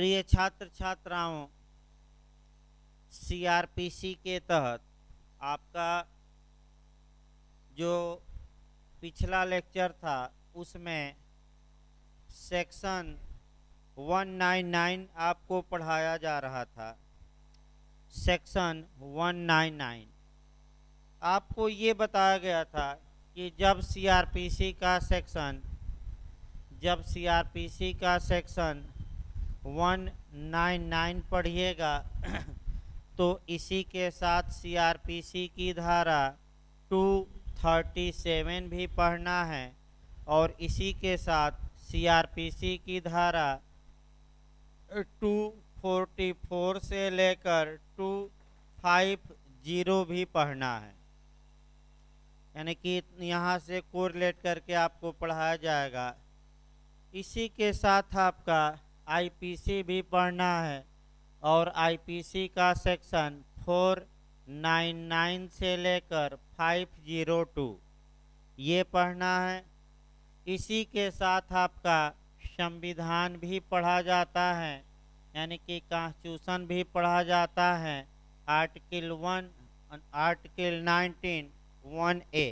प्रिय छात्र छात्राओं, सीआरपीसी के तहत आपका जो पिछला लेक्चर था उसमें सेक्शन 199 आपको पढ़ाया जा रहा था। सेक्शन 199 आपको ये बताया गया था कि जब सीआरपीसी का सेक्शन 199 पढ़िएगा तो इसी के साथ सीआरपीसी की धारा 237 भी पढ़ना है और इसी के साथ सीआरपीसी की धारा 244 से लेकर 250 भी पढ़ना है। यानी कि यहाँ से कोरिलेट करके आपको पढ़ाया जाएगा। इसी के साथ आपका आईपीसी भी पढ़ना है और आईपीसी का सेक्शन 499 से लेकर 502 ये पढ़ना है। इसी के साथ आपका संविधान भी पढ़ा जाता है, यानी कि कॉन्स्टिट्यूशन भी पढ़ा जाता है। Article 19 1A।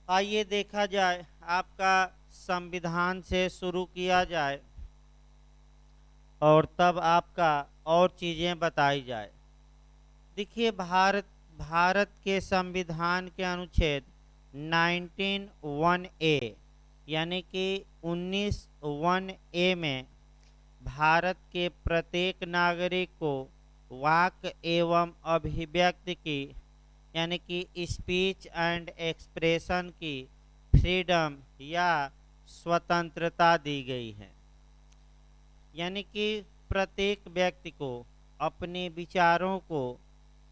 आइए देखा जाए, आपका संविधान से शुरू किया जाए और तब आपका और चीज़ें बताई जाए। देखिए, भारत के संविधान के अनुच्छेद 19(1)A यानी कि 19(1)A में भारत के प्रत्येक नागरिक को वाक एवं अभिव्यक्ति की यानी कि स्पीच एंड एक्सप्रेशन की फ्रीडम या स्वतंत्रता दी गई है। यानी कि प्रत्येक व्यक्ति को अपने विचारों को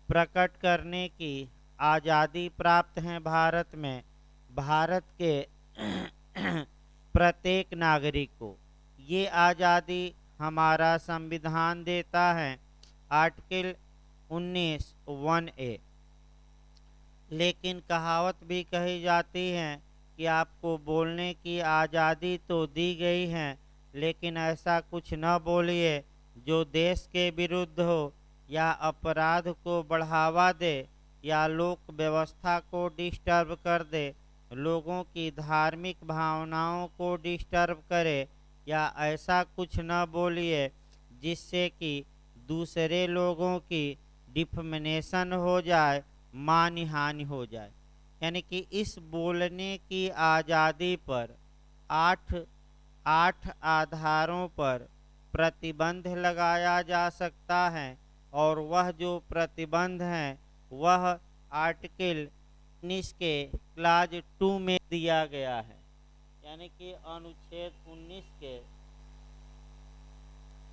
प्रकट करने की आज़ादी प्राप्त है। भारत में भारत के प्रत्येक नागरिक को ये आज़ादी हमारा संविधान देता है। Article 19(1)A। लेकिन कहावत भी कही जाती है कि आपको बोलने की आज़ादी तो दी गई है, लेकिन ऐसा कुछ न बोलिए जो देश के विरुद्ध हो या अपराध को बढ़ावा दे या लोक व्यवस्था को डिस्टर्ब कर दे, लोगों की धार्मिक भावनाओं को डिस्टर्ब करे, या ऐसा कुछ न बोलिए जिससे कि दूसरे लोगों की डिफमेनेशन हो जाए, मानहानि हानि हो जाए। यानी कि इस बोलने की आज़ादी पर आठ आधारों पर प्रतिबंध लगाया जा सकता है और वह जो प्रतिबंध हैं वह आर्टिकल 19 के क्लाज 2 में दिया गया है। यानी कि अनुच्छेद 19 के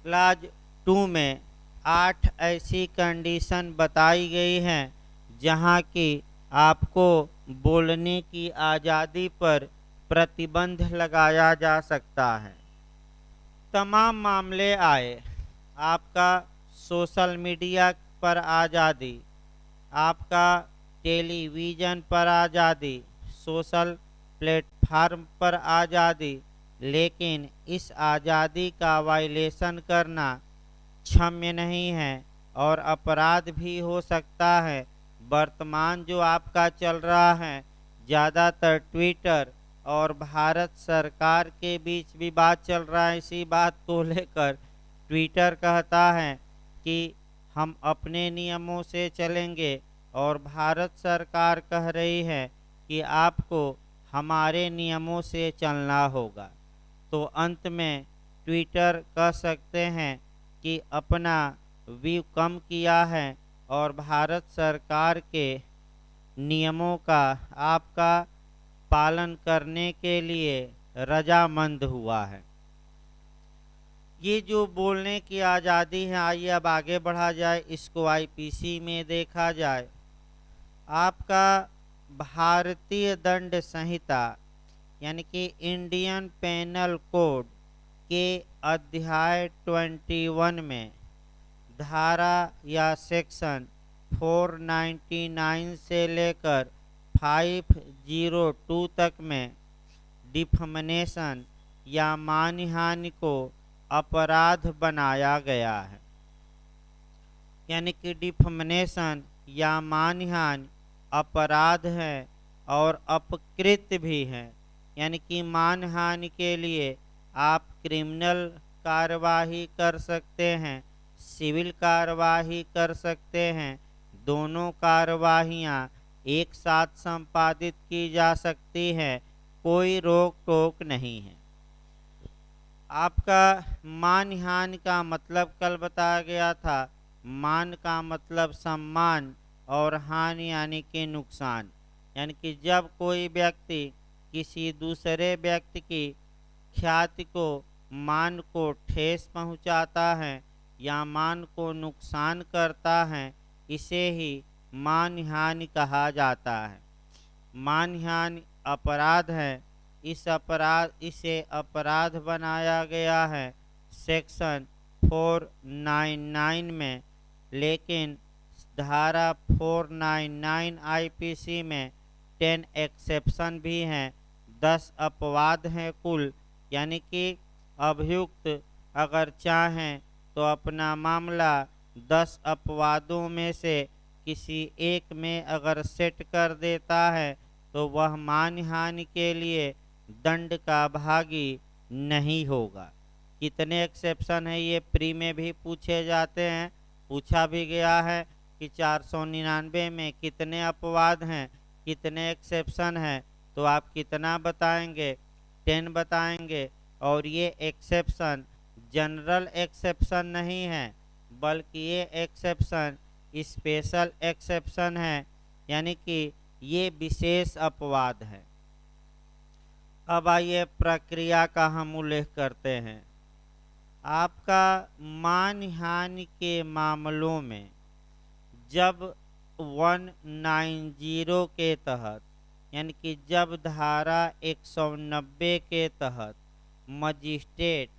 क्लाज 2 में 8 ऐसी कंडीशन बताई गई हैं जहां कि आपको बोलने की आज़ादी पर प्रतिबंध लगाया जा सकता है। तमाम मामले आए, आपका सोशल मीडिया पर आज़ादी, आपका टेलीविज़न पर आज़ादी, सोशल प्लेटफार्म पर आज़ादी, लेकिन इस आज़ादी का वायलेशन करना क्षम्य नहीं है और अपराध भी हो सकता है। वर्तमान जो आपका चल रहा है, ज़्यादातर ट्विटर और भारत सरकार के बीच विवाद चल रहा है। इसी बात को लेकर ट्विटर कहता है कि हम अपने नियमों से चलेंगे और भारत सरकार कह रही है कि आपको हमारे नियमों से चलना होगा। तो अंत में ट्विटर कह सकते हैं कि अपना व्यू कम किया है और भारत सरकार के नियमों का आपका पालन करने के लिए रजामंद हुआ है। ये जो बोलने की आज़ादी है, आइए अब आगे बढ़ा जाए, इसको आईपीसी में देखा जाए। आपका भारतीय दंड संहिता यानी कि इंडियन पेनल कोड के अध्याय 21 में धारा या सेक्शन 499 से लेकर 502 तक में डिफमेनेशन या मानहानि को अपराध बनाया गया है। यानी कि डिफमेनेशन या मानहानि अपराध है और अपकृत्य भी है। यानी कि मानहानि के लिए आप क्रिमिनल कार्यवाही कर सकते हैं, सिविल कार्यवाही कर सकते हैं। दोनों कार्यवाहियाँ एक साथ संपादित की जा सकती है, कोई रोक टोक नहीं है। आपका मानहानि का मतलब कल बताया गया था। मान का मतलब सम्मान और हानि यानी कि नुकसान। यानी कि जब कोई व्यक्ति किसी दूसरे व्यक्ति की ख्याति को, मान को ठेस पहुंचाता है या मान को नुकसान करता है, इसे ही मानहानि कहा जाता है। मानहानि अपराध है। इसे अपराध बनाया गया है सेक्शन 499 में, लेकिन धारा 499 आईपीसी में 10 एक्सेप्शन भी हैं। 10 अपवाद हैं कुल। यानी कि अभियुक्त अगर चाहें तो अपना मामला 10 अपवादों में से किसी एक में अगर सेट कर देता है तो वह मानहानि के लिए दंड का भागी नहीं होगा। कितने एक्सेप्शन है ये प्री में भी पूछे जाते हैं, पूछा भी गया है कि 499 में कितने अपवाद हैं, कितने एक्सेप्शन हैं, तो आप कितना बताएंगे? 10 बताएंगे। और ये एक्सेप्शन जनरल एक्सेप्शन नहीं है, बल्कि ये एक्सेप्शन स्पेशल एक्सेप्शन है। यानी कि ये विशेष अपवाद है। अब आइए प्रक्रिया का हम उल्लेख करते हैं। आपका मानहानि के मामलों में जब 190 के तहत, यानी कि जब धारा 190 के तहत मजिस्ट्रेट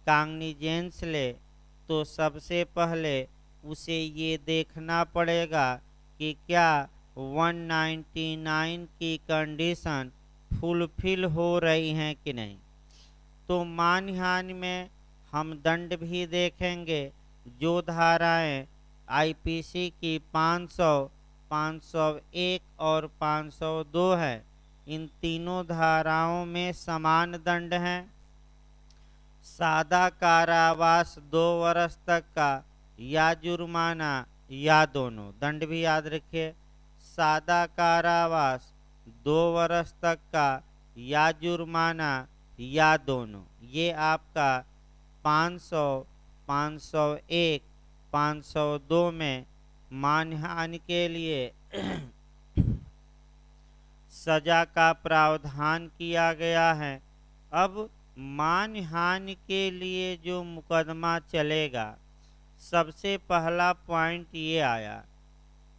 काग्निजेंस ले, तो सबसे पहले उसे ये देखना पड़ेगा कि क्या 199 की कंडीशन फुलफिल हो रही हैं कि नहीं। तो मानहानि में हम दंड भी देखेंगे। जो धाराएं आईपीसी की 500, 501 और 502 है, इन तीनों धाराओं में समान दंड हैं। सादा कारावास 2 वर्ष तक का या जुर्माना या दोनों। दंड भी याद रखिए, सादा कारावास 2 वर्ष तक का या जुर्माना या दोनों। ये आपका 500, 501, 502 में मानहानि के लिए सजा का प्रावधान किया गया है। अब मानहानि के लिए जो मुकदमा चलेगा, सबसे पहला पॉइंट ये आया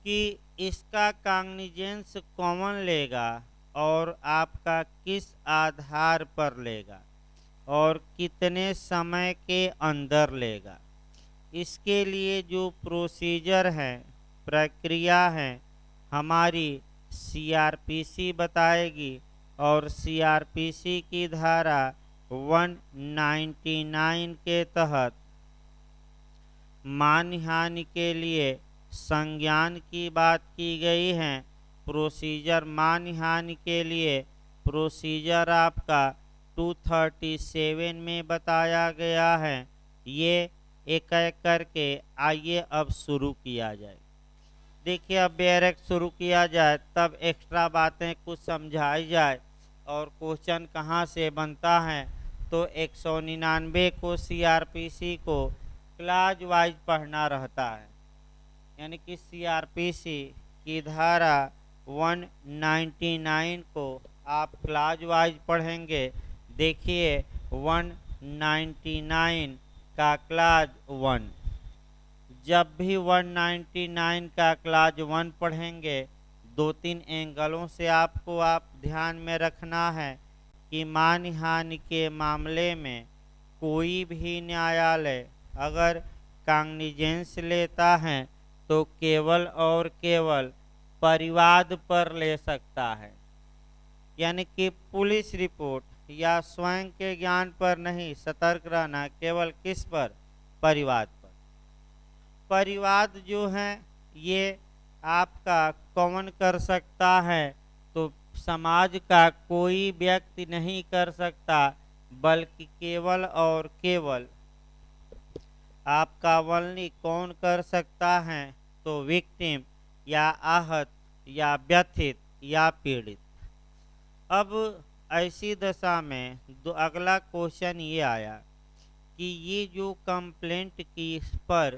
कि इसका काग्निजेंस कौन लेगा और आपका किस आधार पर लेगा और कितने समय के अंदर लेगा। इसके लिए जो प्रोसीजर है, प्रक्रिया है, हमारी सीआरपीसी बताएगी। और सीआरपीसी की धारा 199 के तहत मानहानि के लिए संज्ञान की बात की गई है। प्रोसीजर मानहानि के लिए प्रोसीजर आपका 237 में बताया गया है। ये एक एक करके आइए अब शुरू किया जाए। देखिए, अब डायरेक्ट शुरू किया जाए, तब एक्स्ट्रा बातें कुछ समझाई जाए। और क्वेश्चन कहाँ से बनता है, तो 199 को सीआरपीसी को क्लाज वाइज पढ़ना रहता है। यानी कि सीआरपीसी की धारा 199 को आप क्लाज वाइज पढ़ेंगे। देखिए, 199 का क्लाज 1, जब भी 199 का क्लाज 1 पढ़ेंगे, 2-3 एंगलों से आपको ध्यान में रखना है कि मानहानि के मामले में कोई भी न्यायालय अगर काग्निजेंस लेता है तो केवल और केवल परिवाद पर ले सकता है। यानी कि पुलिस रिपोर्ट या स्वयं के ज्ञान पर नहीं, सतर्क रहना केवल किस पर? परिवाद पर। परिवाद जो है ये आपका कौन कर सकता है? तो समाज का कोई व्यक्ति नहीं कर सकता, बल्कि केवल और केवल आपका वल्ली कौन कर सकता है? तो विक्टिम या आहत या व्यथित या पीड़ित। अब ऐसी दशा में अगला क्वेश्चन ये आया कि ये जो कंप्लेंट की इस पर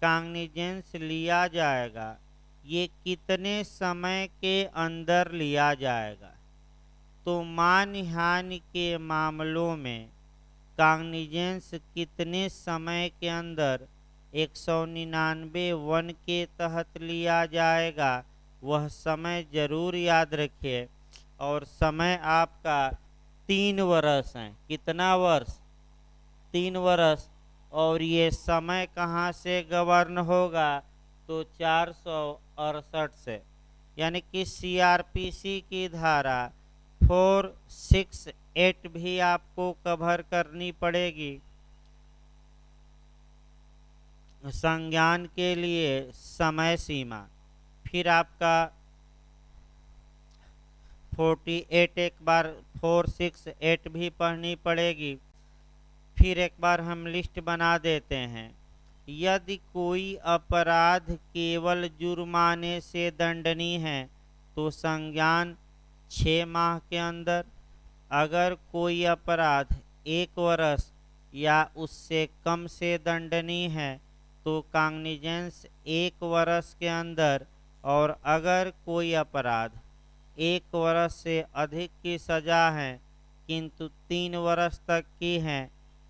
कॉग्निजेंस लिया जाएगा, ये कितने समय के अंदर लिया जाएगा? तो मानहानि के मामलों में कॉग्निजेंस कितने समय के अंदर 199 के तहत लिया जाएगा? वह समय जरूर याद रखिए। और समय आपका 3 वर्ष है। कितना वर्ष? 3 वर्ष। और ये समय कहाँ से गवर्न होगा? तो 468 से, यानी कि सीआरपीसी की धारा 468 भी आपको कवर करनी पड़ेगी। संज्ञान के लिए समय सीमा, फिर आपका 48 एक बार 468 भी पढ़नी पड़ेगी। फिर एक बार हम लिस्ट बना देते हैं। यदि कोई अपराध केवल जुर्माने से दंडनीय है तो संज्ञान 6 माह के अंदर। अगर कोई अपराध 1 वर्ष या उससे कम से दंडनीय है तो कॉग्निजेंस 1 वर्ष के अंदर। और अगर कोई अपराध 1 वर्ष से अधिक की सजा है किंतु 3 वर्ष तक की है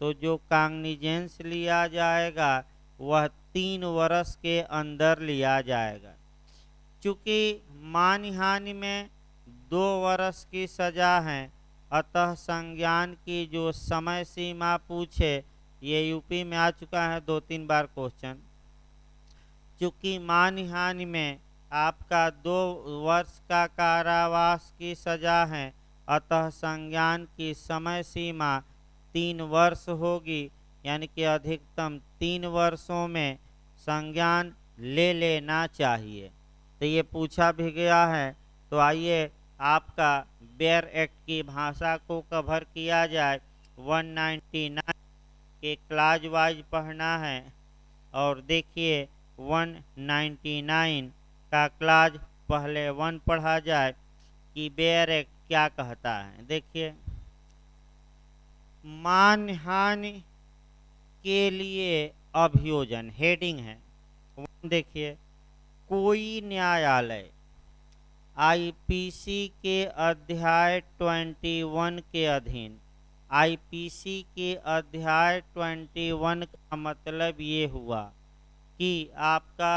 तो जो कॉग्निजेंस लिया जाएगा वह 3 वर्ष के अंदर लिया जाएगा। चूंकि मानहानि में 2 वर्ष की सजा है, अतः संज्ञान की जो समय सीमा पूछे, ये यूपी में आ चुका है 2-3 बार क्वेश्चन। चूंकि मानहानि में आपका 2 वर्ष का कारावास की सजा है, अतः संज्ञान की समय सीमा 3 वर्ष होगी, यानी कि अधिकतम 3 वर्षों में संज्ञान ले लेना चाहिए। तो ये पूछा भी गया है। तो आइए आपका बेयर एक्ट की भाषा को कवर किया जाए। 199 के क्लाज वाइज पढ़ना है। और देखिए 199 का क्लाज पहले 1 पढ़ा जाए कि बेयर एक्ट क्या कहता है। देखिए, मानहानि के लिए अभियोजन हेडिंग है। देखिए, कोई न्यायालय आईपीसी के अध्याय 21 के अधीन, आईपीसी के अध्याय 21 का मतलब ये हुआ कि आपका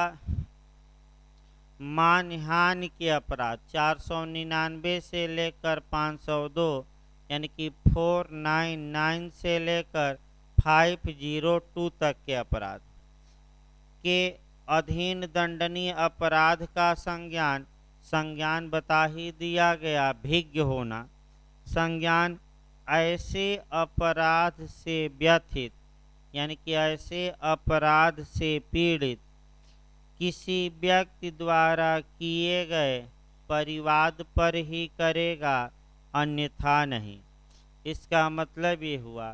मानहानि के अपराध 499 से लेकर 502, यानी कि 499 से लेकर 502 तक के अपराध के अधीन दंडनीय अपराध का संज्ञान बता ही दिया गया, भिज्ञ होना। संज्ञान ऐसे अपराध से व्यथित, यानी कि ऐसे अपराध से पीड़ित किसी व्यक्ति द्वारा किए गए परिवाद पर ही करेगा, अन्यथा नहीं। इसका मतलब ये हुआ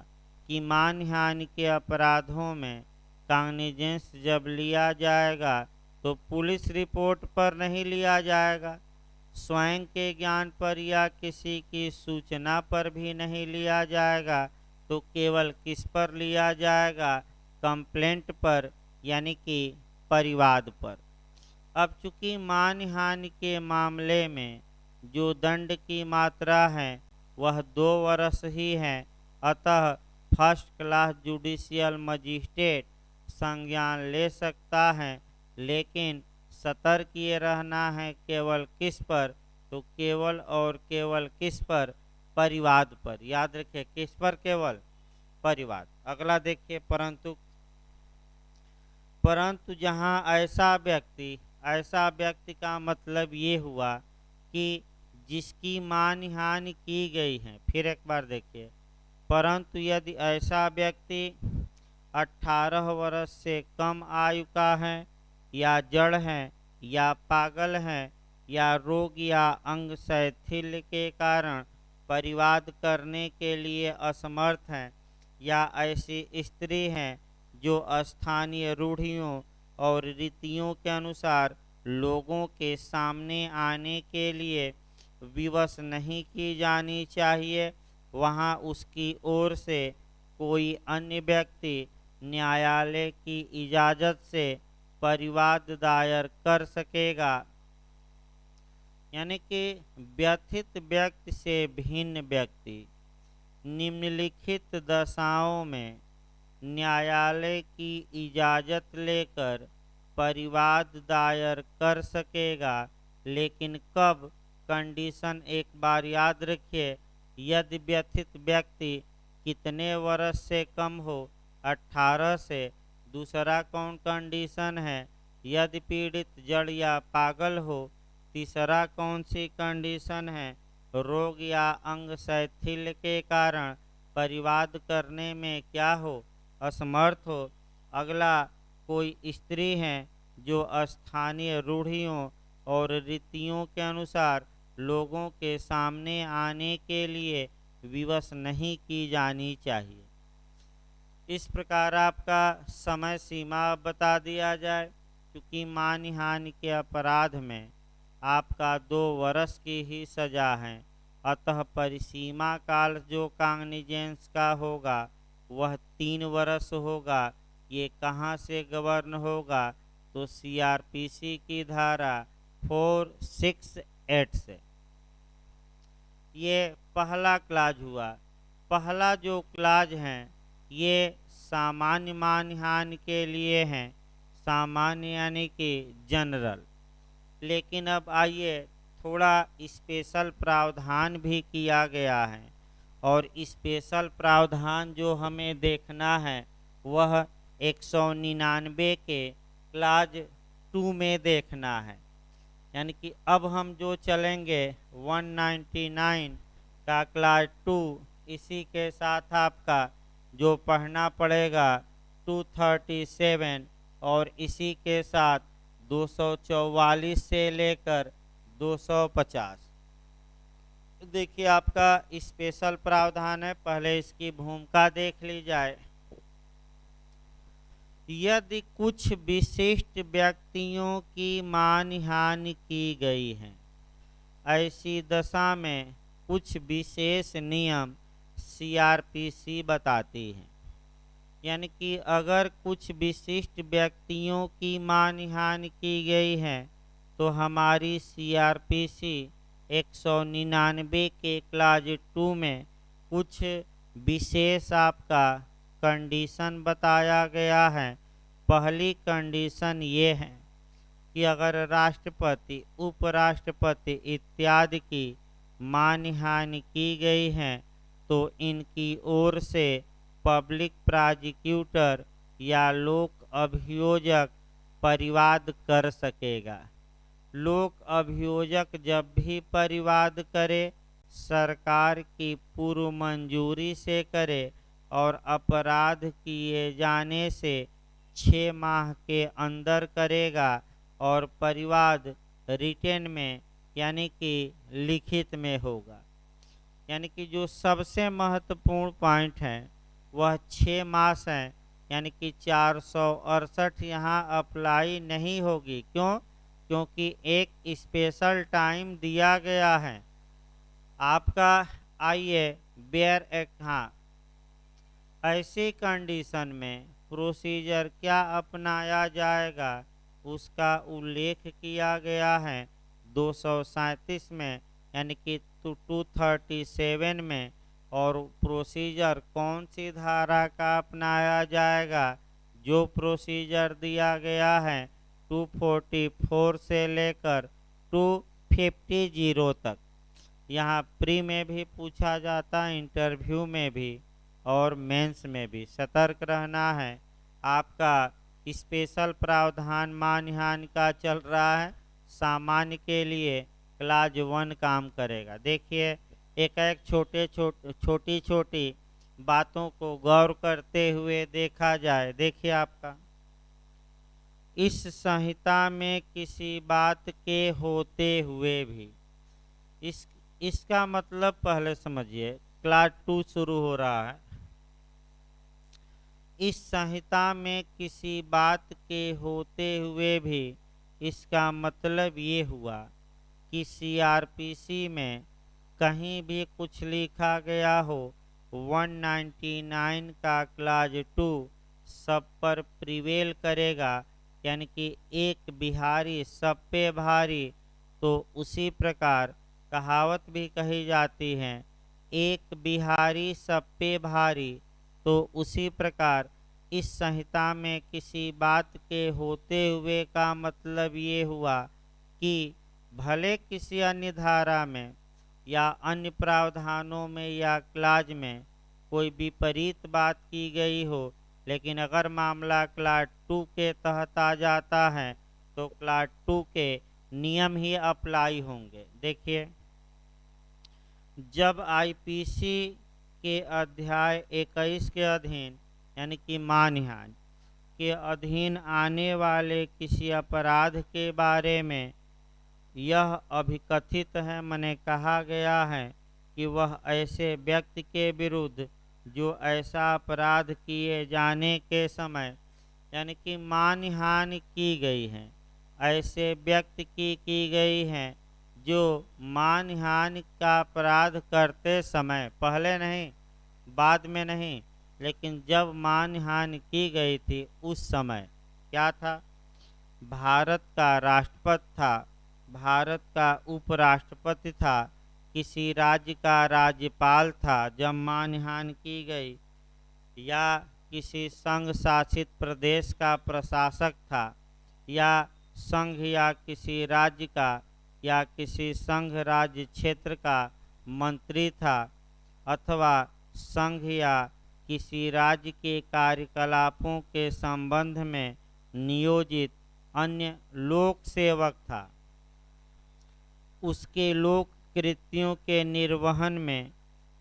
कि मानहानि के अपराधों में कॉग्निजेंस जब लिया जाएगा तो पुलिस रिपोर्ट पर नहीं लिया जाएगा, स्वयं के ज्ञान पर या किसी की सूचना पर भी नहीं लिया जाएगा। तो केवल किस पर लिया जाएगा? कंप्लेंट पर, यानी कि परिवाद पर। अब चूंकि मानहानि के मामले में जो दंड की मात्रा है वह 2 वर्ष ही है, अतः फर्स्ट क्लास जुडिशियल मजिस्ट्रेट संज्ञान ले सकता है। लेकिन सतर्क ये रहना है केवल किस पर? तो केवल और केवल किस पर? परिवाद पर। याद रखिए, किस पर? केवल परिवाद। अगला देखिए, परंतु जहां ऐसा व्यक्ति का मतलब ये हुआ कि जिसकी मानहानि हानि की गई है। फिर एक बार देखिए, परंतु यदि ऐसा व्यक्ति 18 वर्ष से कम आयु का है, या जड़ है, या पागल है, या रोग या अंग शैथिल्य के कारण परिवाद करने के लिए असमर्थ है, या ऐसी स्त्री हैं जो स्थानीय रूढ़ियों और रीतियों के अनुसार लोगों के सामने आने के लिए विवश नहीं की जानी चाहिए, वहाँ उसकी ओर से कोई अन्य व्यक्ति न्यायालय की इजाज़त से परिवाद दायर कर सकेगा। यानी कि व्यथित व्यक्ति से भिन्न व्यक्ति निम्नलिखित दशाओं में न्यायालय की इजाज़त लेकर परिवाद दायर कर सकेगा, लेकिन कब? कंडीशन एक बार याद रखिए, यदि व्यथित व्यक्ति कितने वर्ष से कम हो, 18 से। दूसरा कौन कंडीशन है? यदि पीड़ित जड़ या पागल हो। तीसरा कौन सी कंडीशन है? रोग या अंग शैथिल्य के कारण परिवाद करने में क्या हो? असमर्थ हो। अगला, कोई स्त्री है जो स्थानीय रूढ़ियों और रीतियों के अनुसार लोगों के सामने आने के लिए विवश नहीं की जानी चाहिए। इस प्रकार आपका समय सीमा बता दिया जाए। क्योंकि मानहानि के अपराध में आपका 2 वर्ष की ही सजा है, अतः परिसीमा काल जो कांग्निजेंस का होगा वह 3 वर्ष होगा। ये कहाँ से गवर्न होगा? तो सीआरपीसी की धारा 468 से। ये पहला क्लाज हुआ। पहला जो क्लाज हैं ये सामान्य मानहानि के लिए हैं, सामान्य यानी कि जनरल। लेकिन अब आइए, थोड़ा स्पेशल प्रावधान भी किया गया है, और स्पेशल प्रावधान जो हमें देखना है वह 199 के क्लाज 2 में देखना है। यानी कि अब हम जो चलेंगे 199 का क्लास 2, इसी के साथ आपका जो पढ़ना पड़ेगा 237, और इसी के साथ 244 से लेकर 250। देखिए, आपका स्पेशल प्रावधान है, पहले इसकी भूमिका देख ली जाए। यदि कुछ विशिष्ट व्यक्तियों की मानहानि की गई है, ऐसी दशा में कुछ विशेष नियम सीआरपीसी बताती है। यानी कि अगर कुछ विशिष्ट व्यक्तियों की मानहानि की गई है तो हमारी सीआरपीसी 199 के क्लाज 2 में कुछ विशेष आपका कंडीशन बताया गया है। पहली कंडीशन ये है कि अगर राष्ट्रपति, उपराष्ट्रपति इत्यादि की मानहानि की गई है तो इनकी ओर से पब्लिक प्रोसिक्यूटर या लोक अभियोजक परिवाद कर सकेगा। लोक अभियोजक जब भी परिवाद करे, सरकार की पूर्व मंजूरी से करे और अपराध किए जाने से 6 माह के अंदर करेगा, और परिवाद रिटेन में यानी कि लिखित में होगा। यानी कि जो सबसे महत्वपूर्ण पॉइंट है वह 6 मास हैं, यानी कि 468 यहाँ अप्लाई नहीं होगी। क्यों? क्योंकि एक स्पेशल टाइम दिया गया है आपका। आइए, बेयर एक, हाँ, ऐसी कंडीशन में प्रोसीजर क्या अपनाया जाएगा उसका उल्लेख किया गया है 237 में, यानी कि 237 में। और प्रोसीजर कौन सी धारा का अपनाया जाएगा? जो प्रोसीजर दिया गया है 244 से लेकर 250 तक। यहाँ प्री में भी पूछा जाता है, इंटरव्यू में भी और मेंस में भी। सतर्क रहना है। आपका स्पेशल प्रावधान मानहानि का चल रहा है। सामान्य के लिए क्लाज 1 काम करेगा। देखिए, एक एक छोटी छोटी बातों को गौर करते हुए देखा जाए। देखिए आपका, इस संहिता में किसी बात के होते हुए भी, इस इसका मतलब पहले समझिए। क्लास 2 शुरू हो रहा है। इस संहिता में किसी बात के होते हुए भी, इसका मतलब ये हुआ कि सीआरपीसी में कहीं भी कुछ लिखा गया हो, 199 का क्लाज 2 सब पर प्रिवेल करेगा, यानी कि एक बिहारी सब पे भारी। तो उसी प्रकार कहावत भी कही जाती है, एक बिहारी सब पे भारी। तो उसी प्रकार इस संहिता में किसी बात के होते हुए का मतलब ये हुआ कि भले किसी अन्य धारा में या अन्य प्रावधानों में या क्लाज में कोई विपरीत बात की गई हो, लेकिन अगर मामला क्लास 2 के तहत आ जाता है तो क्लास 2 के नियम ही अप्लाई होंगे। देखिए, जब आईपीसी के अध्याय 21 के अधीन, यानी कि मानहानि के अधीन आने वाले किसी अपराध के बारे में यह अभिकथित है, मैंने कहा गया है कि वह ऐसे व्यक्ति के विरुद्ध जो ऐसा अपराध किए जाने के समय, यानी कि मानहानि की गई है, ऐसे व्यक्ति की गई है जो मानहानि का अपराध करते समय, पहले नहीं बाद में नहीं, लेकिन जब मानहानि की गई थी उस समय क्या था, भारत का राष्ट्रपति था, भारत का उपराष्ट्रपति था, किसी राज्य का राज्यपाल था जब मानहानि की गई, या किसी संघ शासित प्रदेश का प्रशासक था, या संघ या किसी राज्य का या किसी संघ राज्य क्षेत्र का मंत्री था, अथवा संघ या किसी राज्य के कार्यकलापों के संबंध में नियोजित अन्य लोक सेवक था, उसके लोक कृत्यों के निर्वहन में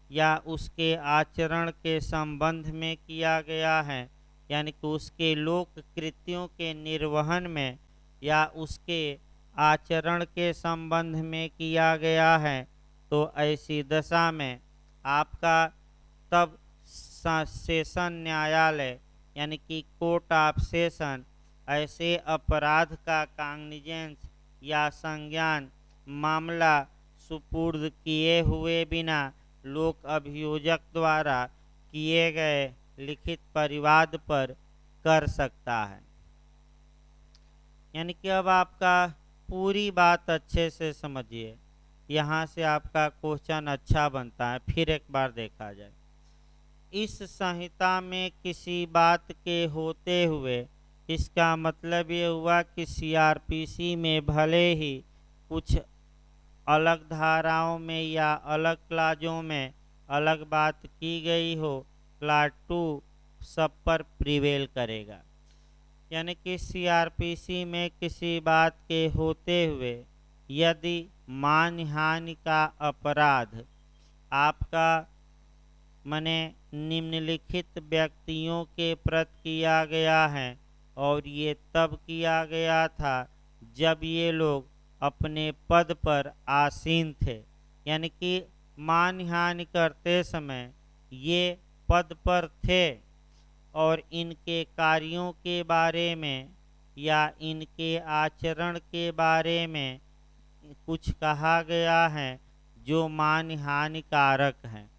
या उसके आचरण के संबंध में किया गया है, यानी कि उसके लोक कृत्यों के निर्वहन में या उसके आचरण के संबंध में किया गया है, तो ऐसी दशा में आपका तब सेशन न्यायालय, यानी कि कोर्ट ऑफ सेशन, ऐसे अपराध का काग्निजेंस या संज्ञान मामला सुपुर्द किए हुए बिना लोक अभियोजक द्वारा किए गए लिखित परिवाद पर कर सकता है। यानी कि अब आपका पूरी बात अच्छे से समझिए, यहाँ से आपका क्वेश्चन अच्छा बनता है। फिर एक बार देखा जाए, इस संहिता में किसी बात के होते हुए, इसका मतलब ये हुआ कि सीआरपीसी में भले ही कुछ अलग धाराओं में या अलग क्लाजों में अलग बात की गई हो, क्लास 2 सब पर प्रिवेल करेगा। यानी कि सीआरपीसी में किसी बात के होते हुए यदि मानहानि का अपराध आपका मने निम्नलिखित व्यक्तियों के प्रति किया गया है, और ये तब किया गया था जब ये लोग अपने पद पर आसीन थे, यानी कि मानहानि करते समय ये पद पर थे और इनके कार्यों के बारे में या इनके आचरण के बारे में कुछ कहा गया है जो मानहानिकारक है।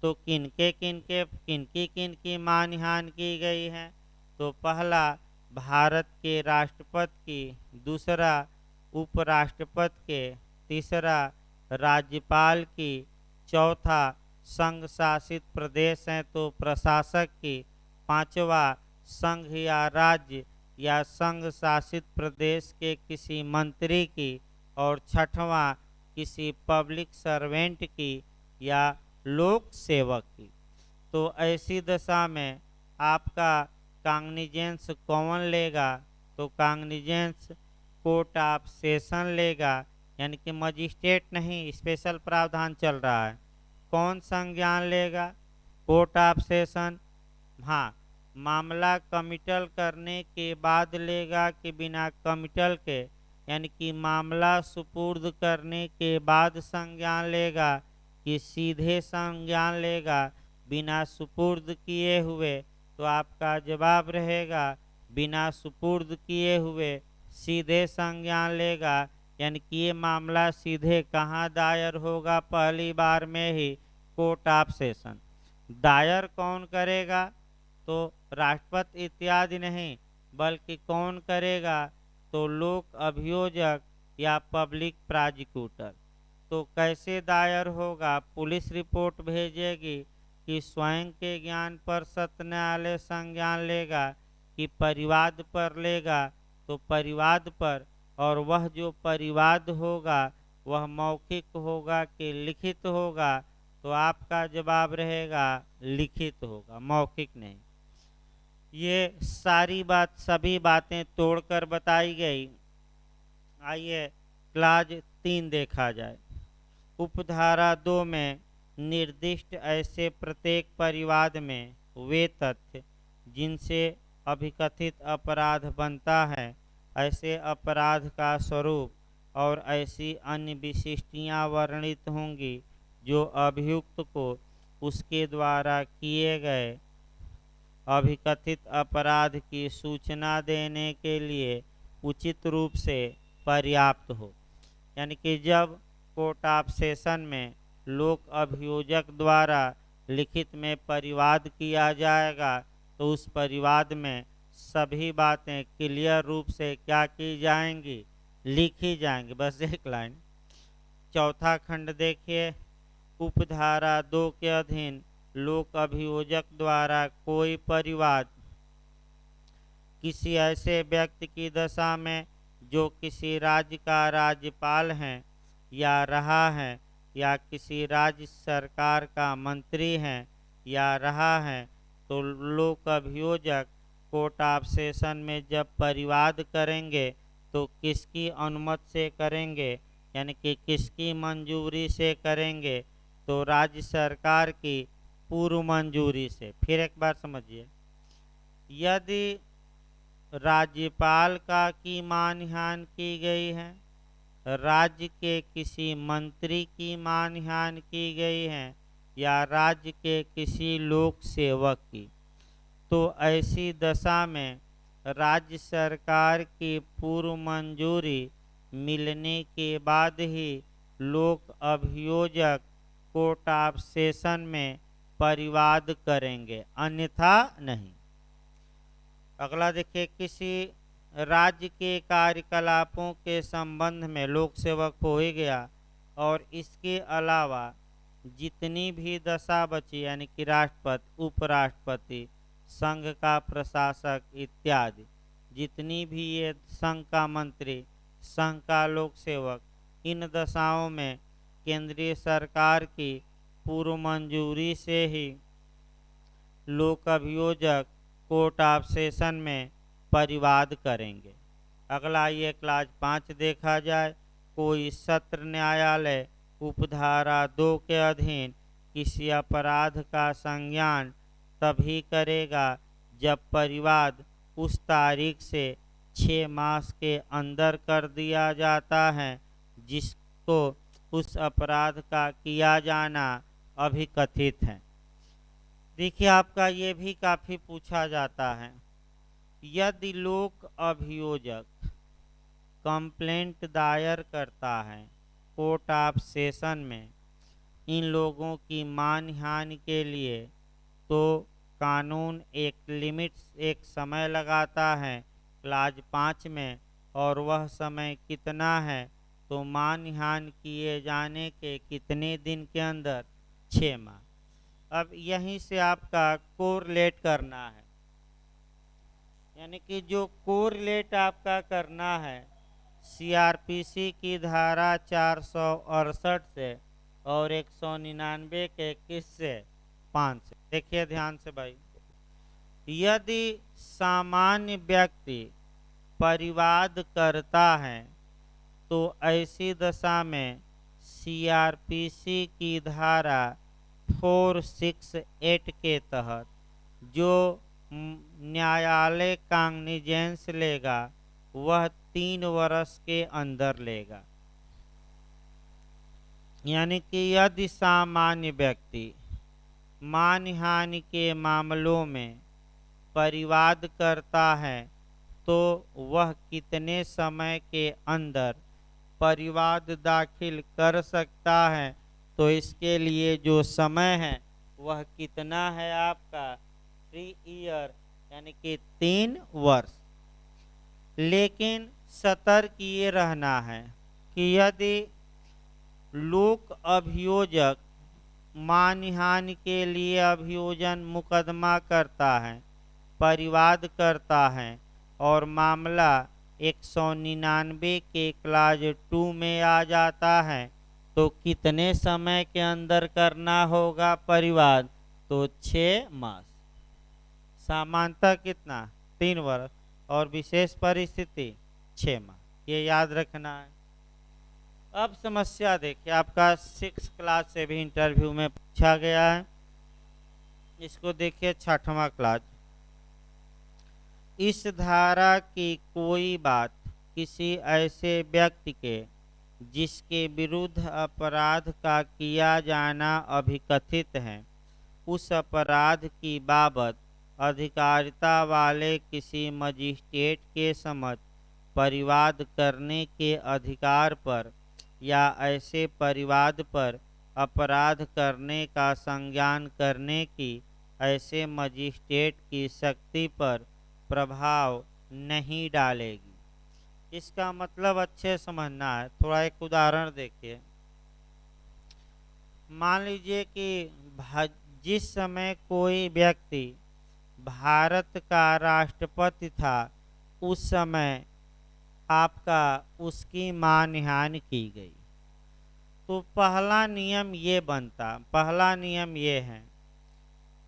तो किनकी मानहानि की गई है, तो पहला भारत के राष्ट्रपति की, दूसरा उपराष्ट्रपति के, तीसरा राज्यपाल की, चौथा संघ शासित प्रदेश है तो प्रशासक की, पांचवा संघ या राज्य या संघ शासित प्रदेश के किसी मंत्री की, और छठवां किसी पब्लिक सर्वेंट की या लोक सेवक की। तो ऐसी दशा में आपका काग्निजेंस कौन लेगा, तो काग्निजेंस कोर्ट ऑफ सेशन लेगा, यानी कि मजिस्ट्रेट नहीं, स्पेशल प्रावधान चल रहा है। कौन संज्ञान लेगा? Court of session. हाँ, मामला कमिटल करने के बाद लेगा कि बिना कमिटल के, यानी कि मामला सुपुर्द करने के बाद संज्ञान लेगा कि सीधे संज्ञान लेगा बिना सुपुर्द किए हुए? तो आपका जवाब रहेगा बिना सुपुर्द किए हुए सीधे संज्ञान लेगा। यानी कि ये मामला सीधे कहाँ दायर होगा? पहली बार में ही कोर्ट ऑफ सेशन। दायर कौन करेगा? तो राष्ट्रपति इत्यादि नहीं, बल्कि कौन करेगा? तो लोक अभियोजक या पब्लिक प्रोसिक्यूटर। तो कैसे दायर होगा? पुलिस रिपोर्ट भेजेगी कि स्वयं के ज्ञान पर सत्र न्यायालय संज्ञान लेगा कि परिवाद पर लेगा? तो परिवाद पर। और वह जो परिवाद होगा वह मौखिक होगा कि लिखित होगा? तो आपका जवाब रहेगा लिखित होगा, मौखिक नहीं। ये सभी बातें तोड़कर बताई गई। आइए क्लाज 3 देखा जाए। उपधारा 2 में निर्दिष्ट ऐसे प्रत्येक परिवाद में वे तथ्य जिनसे अभिकथित अपराध बनता है, ऐसे अपराध का स्वरूप और ऐसी अन्य विशिष्टियां वर्णित होंगी जो अभियुक्त को उसके द्वारा किए गए अभिकथित अपराध की सूचना देने के लिए उचित रूप से पर्याप्त हो। यानी कि जब कोर्ट ऑफ सेशन में लोक अभियोजक द्वारा लिखित में परिवाद किया जाएगा तो उस परिवाद में सभी बातें क्लियर रूप से क्या की जाएंगी? लिखी जाएंगी। बस एक लाइन। चौथा खंड देखिए। उपधारा 2 के अधीन लोक अभियोजक द्वारा कोई परिवाद किसी ऐसे व्यक्ति की दशा में जो किसी राज्य का राज्यपाल है या रहा है या किसी राज्य सरकार का मंत्री है या रहा है, तो लोक अभियोजक कोर्ट ऑफ सेशन में जब परिवाद करेंगे तो किसकी अनुमति से करेंगे? यानी कि किसकी मंजूरी से करेंगे? तो राज्य सरकार की पूर्व मंजूरी से। फिर एक बार समझिए। यदि राज्यपाल का की मानहानि की गई है, राज्य के किसी मंत्री की मानहानि की गई है या राज्य के किसी लोक सेवक की, तो ऐसी दशा में राज्य सरकार की पूर्व मंजूरी मिलने के बाद ही लोक अभियोजक कोर्ट ऑफ सेशन में परिवाद करेंगे, अन्यथा नहीं। अगला देखिए। किसी राज्य के कार्यकलापों के संबंध में लोक सेवक हो ही गया और इसके अलावा जितनी भी दशा बची, यानी कि राष्ट्रपति, उपराष्ट्रपति, संघ का प्रशासक इत्यादि, जितनी भी ये संघ का मंत्री, संघ का लोक सेवक, इन दशाओं में केंद्रीय सरकार की पूर्व मंजूरी से ही लोक अभियोजक कोर्ट ऑफ सेशन में परिवाद करेंगे। अगला ये क्लास 5 देखा जाए। कोई सत्र न्यायालय उपधारा 2 के अधीन किसी अपराध का संज्ञान तभी करेगा जब परिवाद उस तारीख से 6 मास के अंदर कर दिया जाता है जिसको उस अपराध का किया जाना अभिकथित है। देखिए, आपका ये भी काफ़ी पूछा जाता है। यदि लोक अभियोजक कंप्लेंट दायर करता है कोर्ट ऑफ सेशन में इन लोगों की मानहानि के लिए, तो कानून एक लिमिट, एक समय लगाता है क्लाज 5 में, और वह समय कितना है? तो मानहानि किए जाने के कितने दिन के अंदर? 6 माह। अब यहीं से आपका कोरिलेट करना है, यानी कि जो कोरिलेट आपका करना है सीआरपीसी की धारा 468 से और 199 के 21 से 5 से। देखिए ध्यान से भाई। यदि सामान्य व्यक्ति परिवाद करता है तो ऐसी दशा में सीआरपीसी की धारा 468 के तहत जो न्यायालय कांग्निजेंस लेगा वह 3 वर्ष के अंदर लेगा। यानी कि यदि सामान्य व्यक्ति मानहानि के मामलों में परिवाद करता है तो वह कितने समय के अंदर परिवाद दाखिल कर सकता है, तो इसके लिए जो समय है वह कितना है आपका 3 ईयर यानी कि 3 वर्ष। लेकिन सतर्क ये रहना है कि यदि लोक अभियोजक मानहानि के लिए अभियोजन मुकदमा करता है, परिवाद करता है और मामला 199 के क्लाज 2 में आ जाता है, तो कितने समय के अंदर करना होगा परिवाद, तो 6 मास। सामान्यतः कितना 3 वर्ष और विशेष परिस्थिति 6 माह, ये याद रखना है। अब समस्या देखिए, आपका 6 क्लास से भी इंटरव्यू में पूछा गया है। इसको देखिए 6वां क्लास। इस धारा की कोई बात किसी ऐसे व्यक्ति के जिसके विरुद्ध अपराध का किया जाना अभिकथित है, उस अपराध की बाबत अधिकारिता वाले किसी मजिस्ट्रेट के समक्ष परिवाद करने के अधिकार पर या ऐसे परिवाद पर अपराध करने का संज्ञान करने की ऐसे मजिस्ट्रेट की शक्ति पर प्रभाव नहीं डालेगी। इसका मतलब अच्छे समझना है। थोड़ा एक उदाहरण देखिए। मान लीजिए कि जिस समय कोई व्यक्ति भारत का राष्ट्रपति था, उस समय आपका उसकी मानहानि की गई, तो पहला नियम ये है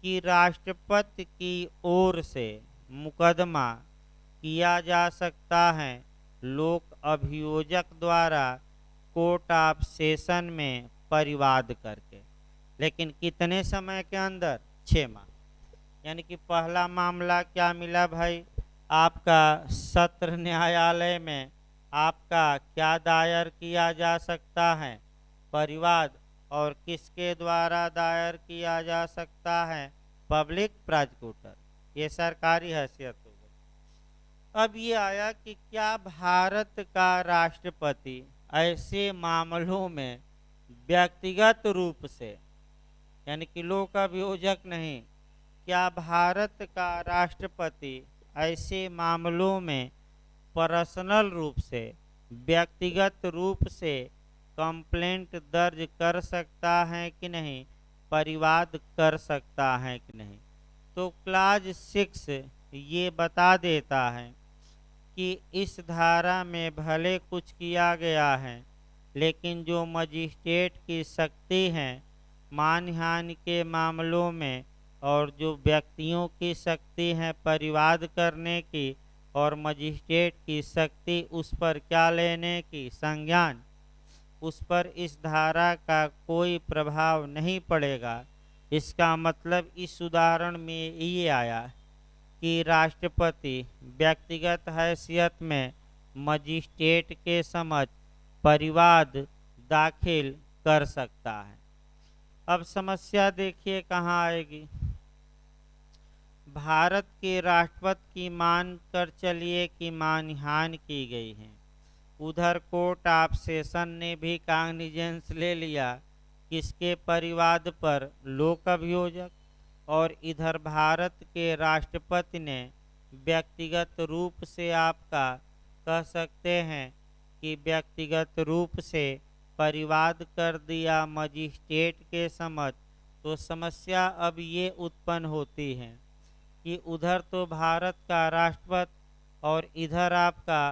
कि राष्ट्रपति की ओर से मुकदमा किया जा सकता है लोक अभियोजक द्वारा कोर्ट ऑफ सेशन में परिवाद करके, लेकिन कितने समय के अंदर 6 माह। यानी कि पहला मामला क्या मिला भाई, आपका सत्र न्यायालय में आपका क्या दायर किया जा सकता है, परिवाद, और किसके द्वारा दायर किया जा सकता है, पब्लिक प्रोसिक्यूटर, ये सरकारी हैसियत हो गई। अब ये आया कि क्या भारत का राष्ट्रपति ऐसे मामलों में व्यक्तिगत रूप से, यानी कि लोक अभियोजक नहीं, क्या भारत का राष्ट्रपति ऐसे मामलों में पर्सनल रूप से, व्यक्तिगत रूप से कंप्लेंट दर्ज कर सकता है कि नहीं, परिवाद कर सकता है कि नहीं। तो क्लाज 6 ये बता देता है कि इस धारा में भले कुछ किया गया है, लेकिन जो मजिस्ट्रेट की शक्ति है मानहानि के मामलों में और जो व्यक्तियों की शक्ति है परिवाद करने की और मजिस्ट्रेट की शक्ति उस पर क्या लेने की, संज्ञान, उस पर इस धारा का कोई प्रभाव नहीं पड़ेगा। इसका मतलब इस उदाहरण में ये आया कि राष्ट्रपति व्यक्तिगत हैसियत में मजिस्ट्रेट के समक्ष परिवाद दाखिल कर सकता है। अब समस्या देखिए कहाँ आएगी। भारत के राष्ट्रपति की मान कर चलिए कि मानहानि की गई है, उधर कोर्ट ऑफ सेशन ने भी कांग्निजेंस ले लिया किसके परिवाद पर, लोक अभियोजक, और इधर भारत के राष्ट्रपति ने व्यक्तिगत रूप से आपका कह सकते हैं कि व्यक्तिगत रूप से परिवाद कर दिया मजिस्ट्रेट के समक्ष। तो समस्या अब ये उत्पन्न होती है कि उधर तो भारत का राष्ट्रपति और इधर आपका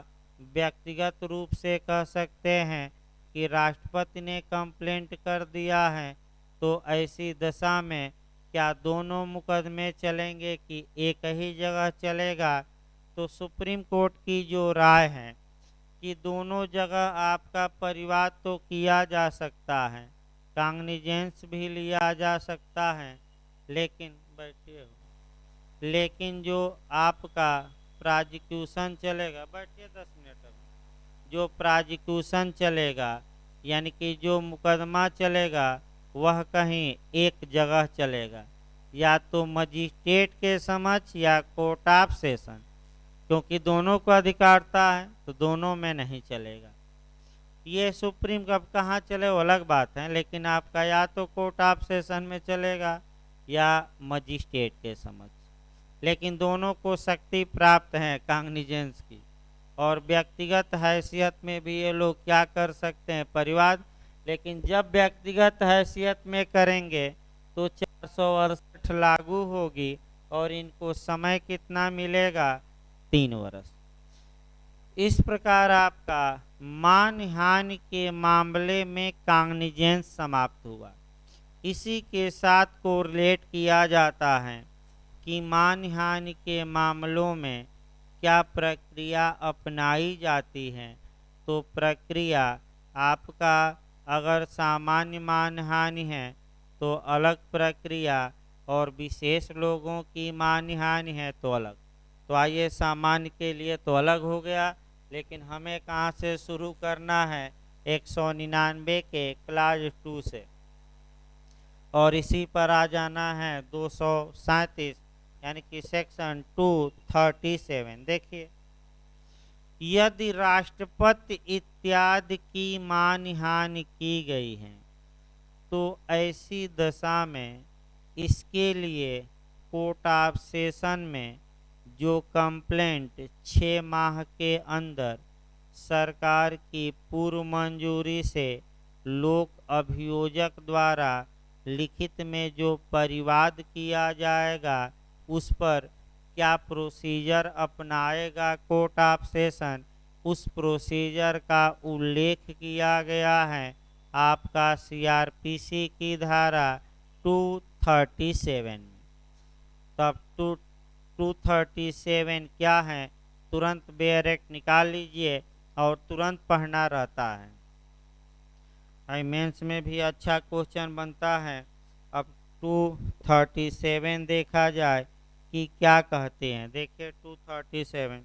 व्यक्तिगत रूप से कह सकते हैं कि राष्ट्रपति ने कंप्लेंट कर दिया है, तो ऐसी दशा में क्या दोनों मुकदमे चलेंगे कि एक ही जगह चलेगा। तो सुप्रीम कोर्ट की जो राय है कि दोनों जगह आपका परिवाद तो किया जा सकता है, कांग्निजेंस भी लिया जा सकता है, लेकिन बैठिए हो, लेकिन जो आपका प्रोजिक्यूशन चलेगा, बैठिए 10 मिनट अभी, जो प्रोजिक्यूशन चलेगा यानी कि जो मुकदमा चलेगा वह कहीं एक जगह चलेगा, या तो मजिस्ट्रेट के समक्ष या कोर्ट ऑफ सेशन, क्योंकि दोनों को अधिकारता है तो दोनों में नहीं चलेगा। ये सुप्रीम कब कहाँ चले वो अलग बात है, लेकिन आपका या तो कोर्ट ऑफ सेशन में चलेगा या मजिस्ट्रेट के समक्ष, लेकिन दोनों को शक्ति प्राप्त है कांग्निजेंस की। और व्यक्तिगत हैसियत में भी ये लोग क्या कर सकते हैं, परिवाद, लेकिन जब व्यक्तिगत हैसियत में करेंगे तो 468 लागू होगी और इनको समय कितना मिलेगा, 3 वर्ष। इस प्रकार आपका मानहानि के मामले में कांग्निजेंस समाप्त हुआ। इसी के साथ कोरिलेट किया जाता है कि मानहानि के मामलों में क्या प्रक्रिया अपनाई जाती है। तो प्रक्रिया आपका अगर सामान्य मानहानि है तो अलग प्रक्रिया, और विशेष लोगों की मानहानि है तो अलग। तो आइए, सामान्य के लिए तो अलग हो गया, लेकिन हमें कहाँ से शुरू करना है, 199 के क्लास 2 से, और इसी पर आ जाना है 237 यानी कि सेक्शन 237। देखिए, यदि राष्ट्रपति इत्यादि की मानहानि की गई है तो ऐसी दशा में इसके लिए कोर्ट ऑफ सेशन में जो कंप्लेंट 6 माह के अंदर सरकार की पूर्व मंजूरी से लोक अभियोजक द्वारा लिखित में जो परिवाद किया जाएगा उस पर क्या प्रोसीजर अपनाएगा कोर्ट ऑफ सेशन, उस प्रोसीजर का उल्लेख किया गया है आपका सीआरपीसी की धारा 237 में। तब 237 क्या है, तुरंत बेयरेक्ट निकाल लीजिए और तुरंत पढ़ना रहता है। मेंस में भी अच्छा क्वेश्चन बनता है। अब 237 देखा जाए कि क्या कहते हैं। देखिए 237,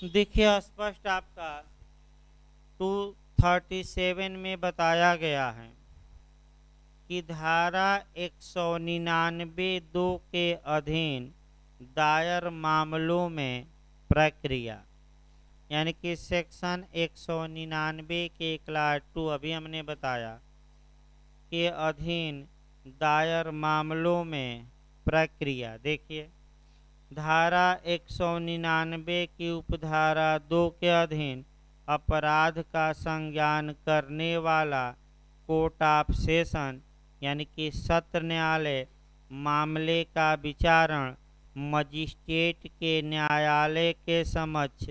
देखिए स्पष्ट आपका 237 में बताया गया है कि धारा 199(2) के अधीन दायर मामलों में प्रक्रिया, यानी कि सेक्शन 199 के क्लास 2 अभी हमने बताया के अधीन दायर मामलों में प्रक्रिया। देखिए, धारा 199 की उपधारा 2 के अधीन अपराध का संज्ञान करने वाला कोर्ट ऑफ सेशन यानी कि सत्र न्यायालय मामले का विचारण मजिस्ट्रेट के न्यायालय के समक्ष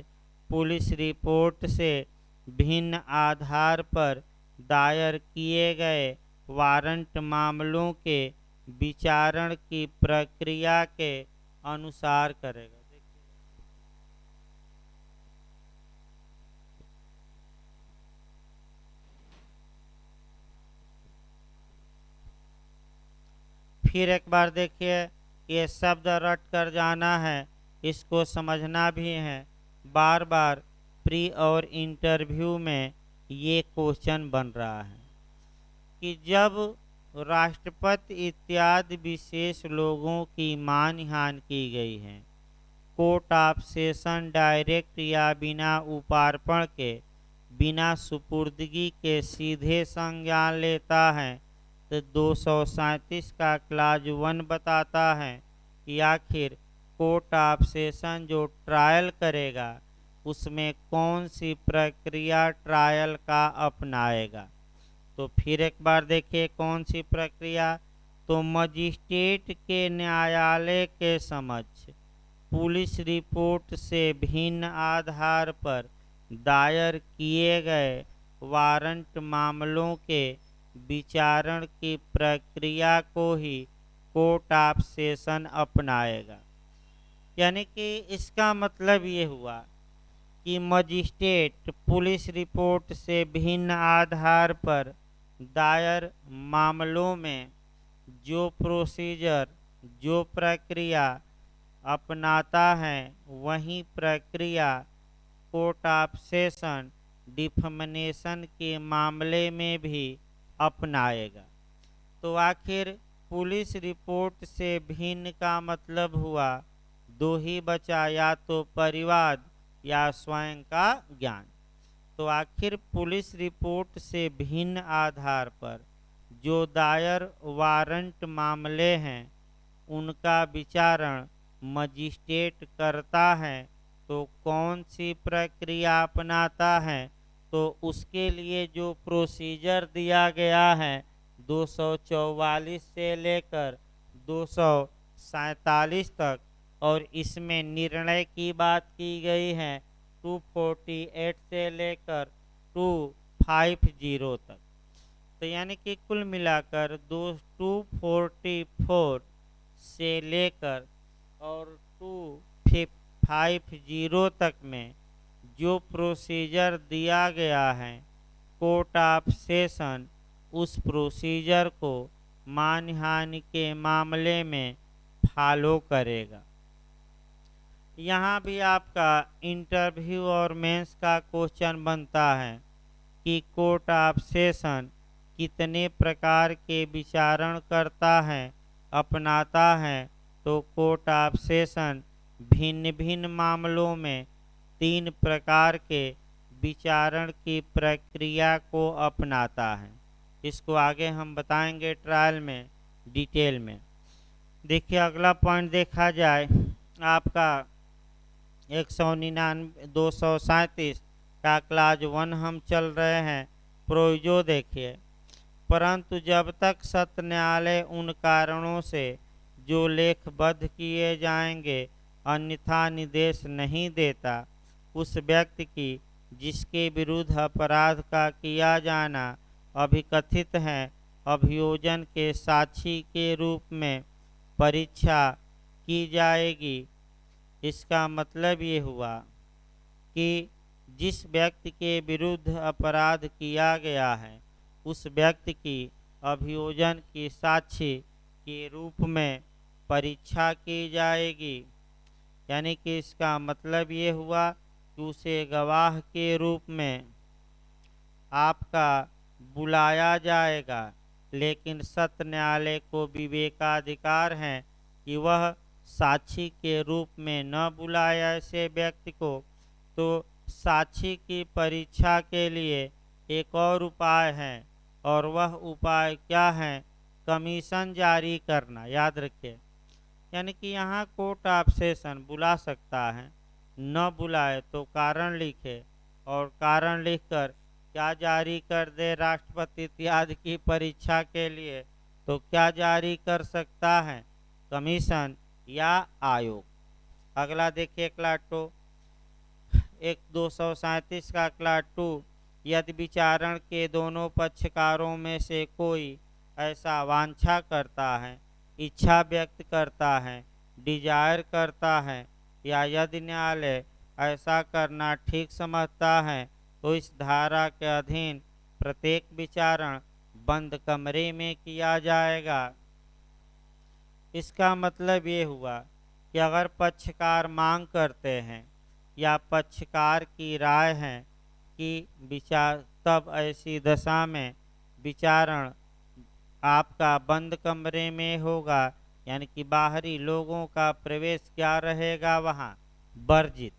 पुलिस रिपोर्ट से भिन्न आधार पर दायर किए गए वारंट मामलों के विचारण की प्रक्रिया के अनुसार करेगा। फिर एक बार देखिए, ये शब्द रट कर जाना है, इसको समझना भी है। बार बार प्री और इंटरव्यू में ये क्वेश्चन बन रहा है कि जब राष्ट्रपति इत्यादि विशेष लोगों की मानहानि की गई है, कोर्ट ऑफ सेशन डायरेक्ट या बिना उपार्पण के, बिना सुपुर्दगी के सीधे संज्ञान लेता है। तो 237 का क्लाज 1 बताता है कि आखिर कोर्ट ऑफ सेशन जो ट्रायल करेगा उसमें कौन सी प्रक्रिया ट्रायल का अपनाएगा। तो फिर एक बार देखिए कौन सी प्रक्रिया, तो मजिस्ट्रेट के न्यायालय के समक्ष पुलिस रिपोर्ट से भिन्न आधार पर दायर किए गए वारंट मामलों के विचारण की प्रक्रिया को ही कोर्ट ऑफ सेशन अपनाएगा। यानी कि इसका मतलब ये हुआ कि मजिस्ट्रेट पुलिस रिपोर्ट से भिन्न आधार पर दायर मामलों में जो प्रोसीजर, जो प्रक्रिया अपनाता है, वही प्रक्रिया कोर्ट ऑफ सेशन डिफर्मेशन के मामले में भी अपनाएगा। तो आखिर पुलिस रिपोर्ट से भिन्न का मतलब हुआ दो ही बचा, या तो परिवाद या स्वयं का ज्ञान। तो आखिर पुलिस रिपोर्ट से भिन्न आधार पर जो दायर वारंट मामले हैं उनका विचारण मजिस्ट्रेट करता है, तो कौन सी प्रक्रिया अपनाता है, तो उसके लिए जो प्रोसीजर दिया गया है 244 से लेकर 247 तक, और इसमें निर्णय की बात की गई है 248 से लेकर 250 तक। तो यानी कि कुल मिलाकर 244 से लेकर और 250 तक में जो प्रोसीजर दिया गया है कोर्ट ऑफ सेशन उस प्रोसीजर को मानहानि के मामले में फॉलो करेगा। यहाँ भी आपका इंटरव्यू और मेंस का क्वेश्चन बनता है कि कोर्ट ऑफ सेशन कितने प्रकार के विचारण करता है, अपनाता है। तो कोर्ट ऑफ सेशन भिन्न भिन्न मामलों में 3 प्रकार के विचारण की प्रक्रिया को अपनाता है। इसको आगे हम बताएंगे ट्रायल में डिटेल में। देखिए अगला पॉइंट देखा जाए आपका 237 का क्लास 1 हम चल रहे हैं। प्रोविजो देखिए, परंतु जब तक सत्र न्यायालय उन कारणों से जो लेखबद्ध किए जाएंगे अन्यथा निर्देश नहीं देता, उस व्यक्ति की जिसके विरुद्ध अपराध का किया जाना अभिकथित है अभियोजन के साक्षी के रूप में परीक्षा की जाएगी। इसका मतलब ये हुआ कि जिस व्यक्ति के विरुद्ध अपराध किया गया है उस व्यक्ति की अभियोजन की साक्षी के रूप में परीक्षा की जाएगी। यानी कि इसका मतलब ये हुआ कि उसे गवाह के रूप में आपका बुलाया जाएगा, लेकिन सत्र न्यायालय को विवेकाधिकार है कि वह साक्षी के रूप में न बुलाए ऐसे व्यक्ति को। तो साक्षी की परीक्षा के लिए एक और उपाय है, और वह उपाय क्या है? कमीशन जारी करना। याद रखिए, यानी कि यहाँ कोर्ट ऑफ सेशन बुला सकता है, न बुलाए तो कारण लिखे, और कारण लिखकर क्या जारी कर दे राष्ट्रपति इत्यादि की परीक्षा के लिए, तो क्या जारी कर सकता है? कमीशन या आयोग। अगला देखिए क्लास 2 237 का क्लास 2, यदि विचारण के दोनों पक्षकारों में से कोई ऐसा वांछा करता है, इच्छा व्यक्त करता है, डिजायर करता है, या यदि न्यायालय ऐसा करना ठीक समझता है, तो इस धारा के अधीन प्रत्येक विचारण बंद कमरे में किया जाएगा। इसका मतलब ये हुआ कि अगर पक्षकार मांग करते हैं या पक्षकार की राय है कि विचार, तब ऐसी दशा में विचारण आपका बंद कमरे में होगा, यानी कि बाहरी लोगों का प्रवेश क्या रहेगा वहाँ? वर्जित।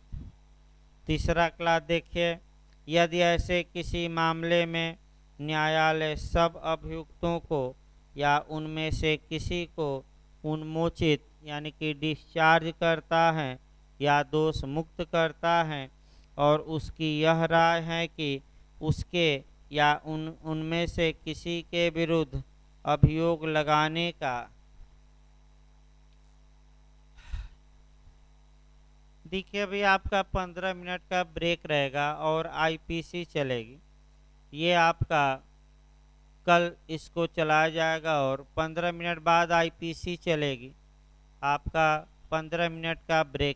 तीसरा क्लास देखिए, यदि ऐसे किसी मामले में न्यायालय सब अभियुक्तों को या उनमें से किसी को उन्मोचित यानी कि डिस्चार्ज करता है या दोष मुक्त करता है, और उसकी यह राय है कि उसके या उनमें से किसी के विरुद्ध अभियोग लगाने का, देखिए अभी आपका 15 मिनट का ब्रेक रहेगा और आईपीसी चलेगी। ये आपका कल इसको चलाया जाएगा और 15 मिनट बाद आईपीसी चलेगी। आपका 15 मिनट का ब्रेक।